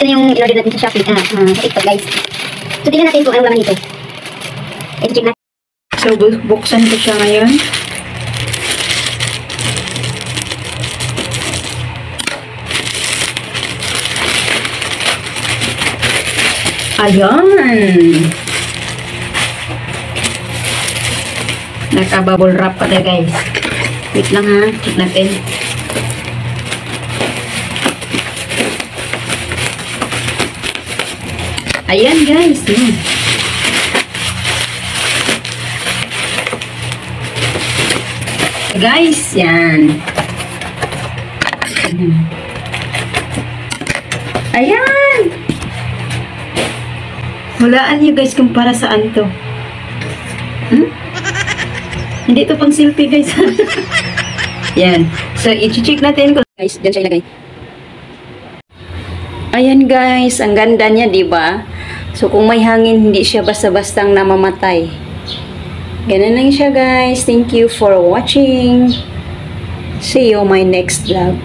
na yung in-order natin sa Shopee. Sa TikTok, guys. So, tingnan natin kung anong laman nito. Ito, check natin. So, buksan ko siya ngayon. Ayan! Naka-bubble wrap pa tayo, guys. Wait lang ha. Check natin. Ayan, guys. Guys, yan. Ayan! Hulaan niyo, guys, kung para saan to. Hindi ito pang selfie, guys. Yan. So, i-check natin kung guys, dyan siya ilagay. Ayan, guys. Ang ganda niya, diba? So, kung may hangin, hindi siya basta-bastang namamatay. Ganun lang siya, guys. Thank you for watching. See you on my next vlog.